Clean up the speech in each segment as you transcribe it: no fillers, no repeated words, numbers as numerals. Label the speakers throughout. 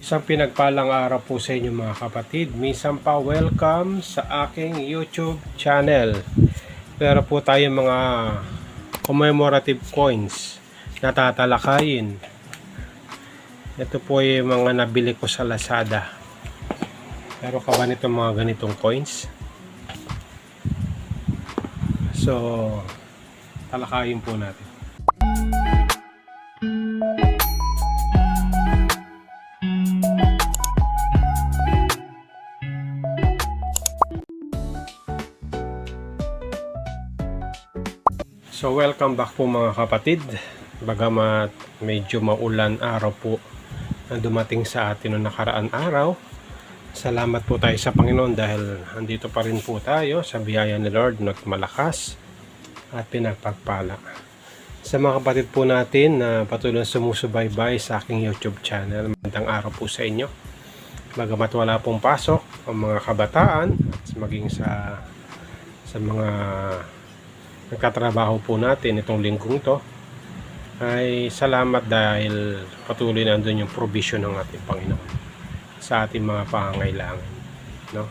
Speaker 1: Isang pinagpalang araw po sa inyo mga kapatid. Minsan pa welcome sa aking YouTube channel. Pero po tayo mga commemorative coins na tatalakayin. Ito po yung mga nabili ko sa Lazada. Pero ka ba nito mga ganitong coins? So, talakayin po natin. So welcome back po mga kapatid. Bagamat medyo maulan araw po na dumating sa atin noong nakaraan araw, salamat po tayo sa Panginoon dahil andito pa rin po tayo sa biyaya ni Lord na malakas at pinagpagpala. Sa mga kapatid po natin na patuloy na sumusubaybay sa aking YouTube channel, magandang araw po sa inyo. Bagamat wala pong pasok ang mga kabataan at maging sa mga nagkatrabaho po natin itong linggong to, ay salamat dahil patuloy na andun yung provision ng ating Panginoon sa ating mga pangangailangan, no?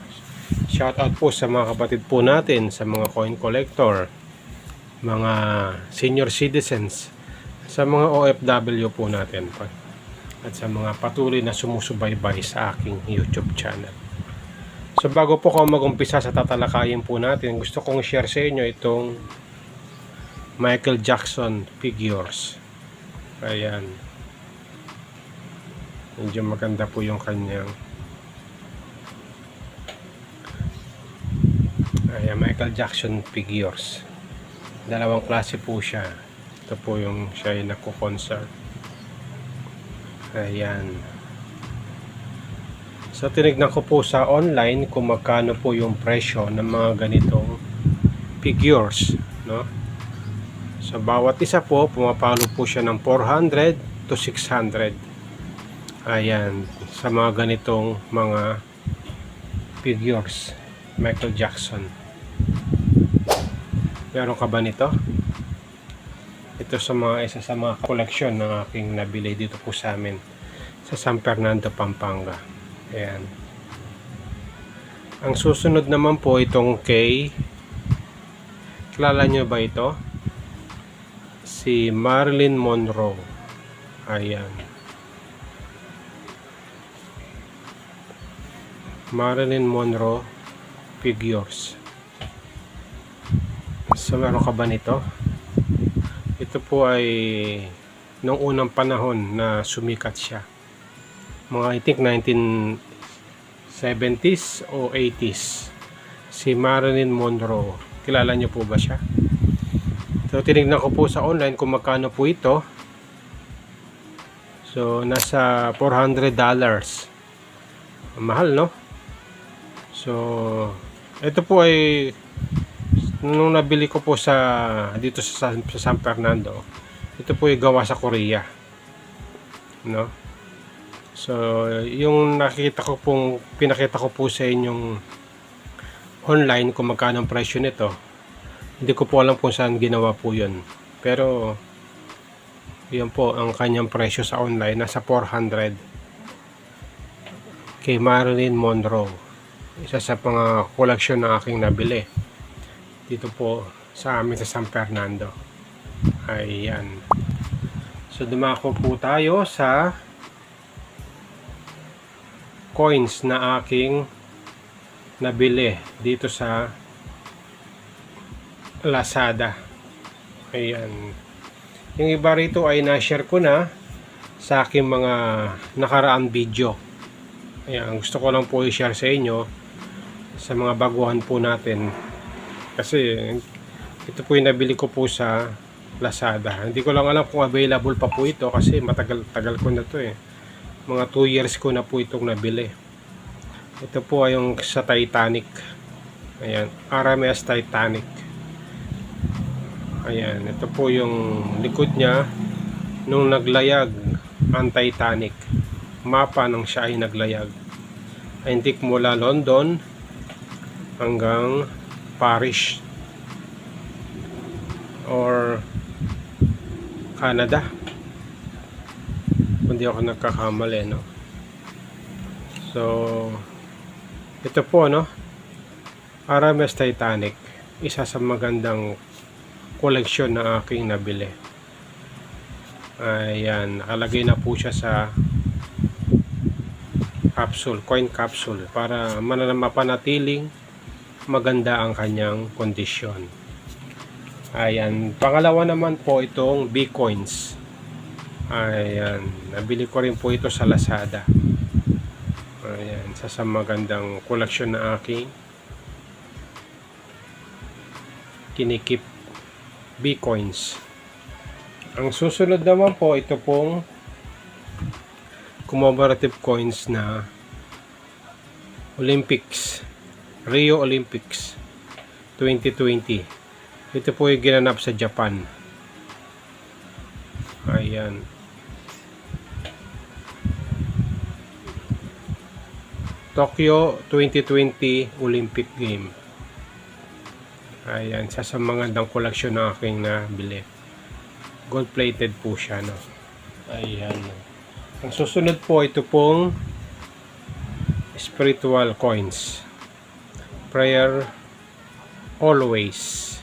Speaker 1: Shout out po sa mga kapatid po natin, sa mga coin collector, mga senior citizens, sa mga OFW po natin at sa mga patuloy na sumusubaybay sa aking YouTube channel. So bago po ako mag-umpisa sa tatalakayin po natin, gusto kong share sa inyo itong Michael Jackson figures. Ayan. Medyo maganda po yung kanyang. Ayan, Michael Jackson figures. Dalawang klase po siya. Ito po yung siya ay nagko-concert. Ayan. So tinignan ko po sa online kung magkano po yung presyo ng mga ganitong figures, no? So bawat isa po pumapalo po siya ng 400 to 600. Ayan, sa mga ganitong mga figures Michael Jackson. Meron ka ba nito? Ito sa isa sa mga koleksyon ng aking nabili dito po sa amin sa San Fernando, Pampanga. Ayan. Ang susunod naman po itong kay, kilala nyo ba ito? Si Marilyn Monroe. Ayan. Marilyn Monroe figures. So meron ka ba nito? Ito po ay noong unang panahon na sumikat siya. Mga I think 1970s o 80s. Si Marilyn Monroe. Kilala niyo po ba siya? So tinignan ko po sa online kung magkano po ito. So nasa $400. Mahal, no? So ito po ay nung nabili ko po dito sa San Fernando. Ito po ay gawa sa Korea, no? So yung pinakita ko po sa inyong online kung magkano ang presyo nito. Hindi ko po alam kung saan ginawa po yun. Pero yun po ang kanyang presyo sa online, nasa 400 kay Marilyn Monroe. Isa sa mga koleksyon na aking nabili dito po sa amin sa San Fernando. Ayan. So dumako po tayo sa coins na aking nabili dito sa Lazada. Ayan. Yung iba rito ay na-share ko na sa aking mga nakaraang video. Ayan, gusto ko lang po i-share sa inyo sa mga baguhan po natin. Kasi ito po yung nabili ko po sa Lazada. Hindi ko lang alam kung available pa po ito kasi matagal-tagal ko na to eh. Mga 2 years ko na po itong nabili. Ito po ay yung sa Titanic. Ayan, RMS Titanic. Ayan, ito po yung likod niya nung naglayag ang Titanic. Mapa nung siya ay naglayag. I think mula London hanggang Paris or Canada. Kung di ako nagkakamali, no? So, ito po, no? RMS Titanic. Isa sa magandang koleksyon na aking nabili. Ayan, nakalagay na po siya sa capsule, coin capsule, para mapanatiling maganda ang kanyang kondisyon. Ayan, pangalawa naman po itong B-Coins. Ayan, nabili ko rin po ito sa Lazada. Ayan, isa sa magandang koleksyon na aking kinikip, B-Coins. Ang susunod naman po, ito pong commemorative coins na Olympics, Rio Olympics 2020. Ito po yung ginanap sa Japan. Ayan. Tokyo 2020 Olympic Game. Ayan, isa sa magandang koleksyon na aking nabili. Gold plated po siya, no? Ayan. Ang susunod po, ito pong spiritual coins. Prayer always.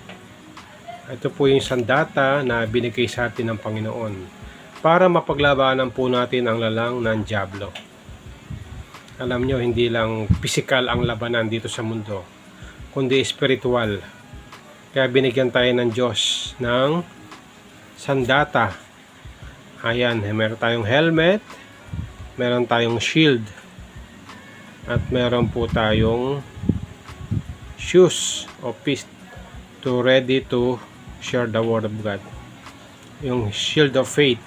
Speaker 1: Ito po yung sandata na binigay sa atin ng Panginoon para mapaglabanan po natin ang lalang ng dyablo. Alam nyo, hindi lang physical ang labanan dito sa mundo, kundi spiritual. Kaya binigyan tayo ng Diyos ng sandata. Ayan, meron tayong helmet, meron tayong shield, at meron po tayong shoes o fist to ready to share the word of God. Yung shield of faith,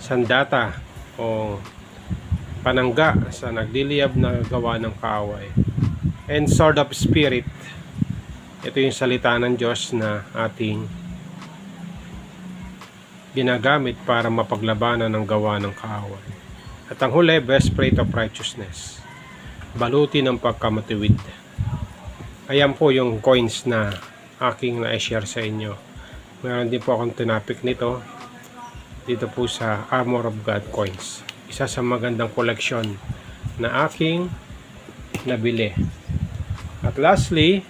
Speaker 1: sandata o panangga sa nagliliyab na gawa ng kaaway, and sword of spirit. Ito yung salita ng Diyos na ating ginagamit para mapaglabanan ng gawa ng kaaway. At ang huli, breastplate of righteousness, baluti ng pagkamatuwid. Ayan po yung coins na aking na-share sa inyo. Meron din po akong tinapik nito dito po sa Armor of God coins. Isa sa magandang koleksyon na aking nabili. At lastly,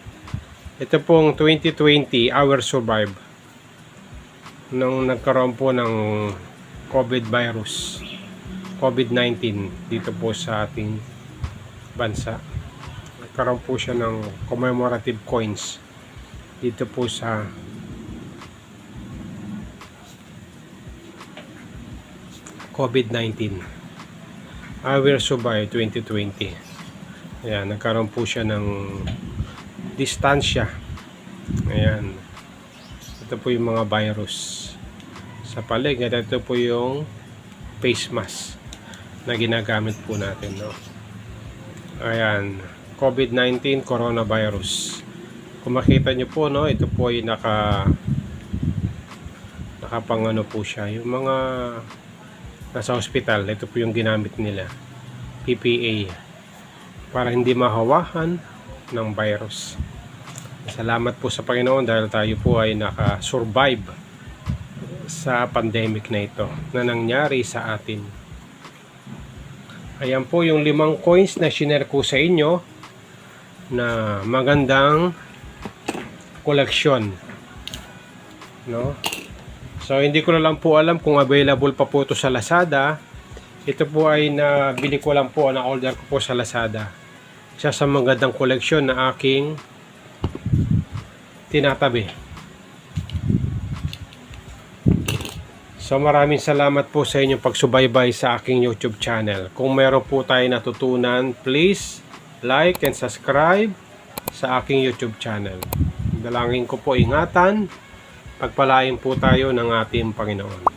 Speaker 1: ito pong 2020 Our Survive. Nung nagkaroon po ng COVID-19 dito po sa ating bansa, nagkaroon po siya ng commemorative coins dito po sa COVID-19. I Will Survive 2020. Ayan, nagkaroon po siya ng distansya. Ayan, ito po yung mga virus sa paligid. Ito po yung face mask na ginagamit po natin, no? Ayan, COVID-19 coronavirus. Kung makita nyo po, no, ito po ay nakapangano po siya. Yung mga nasa hospital, ito po yung ginamit nila, PPA, para hindi mahawahan ng virus. Salamat po sa Panginoon dahil tayo po ay naka-survive sa pandemic na ito na nangyari sa atin. Ayan po yung 5 coins na shinare ko sa inyo na magandang koleksyon, no? So hindi ko na lang po alam kung available pa po ito sa Lazada. Ito po ay nabili ko lang po, na-order ko po sa Lazada. Isa sa magandang koleksyon na aking tinatabi. So maraming salamat po sa inyong pagsubaybay sa aking YouTube channel. Kung meron po tayo natutunan, please like and subscribe sa aking YouTube channel. Dalangin ko po ingatan, pagpalain po tayo ng ating Panginoon.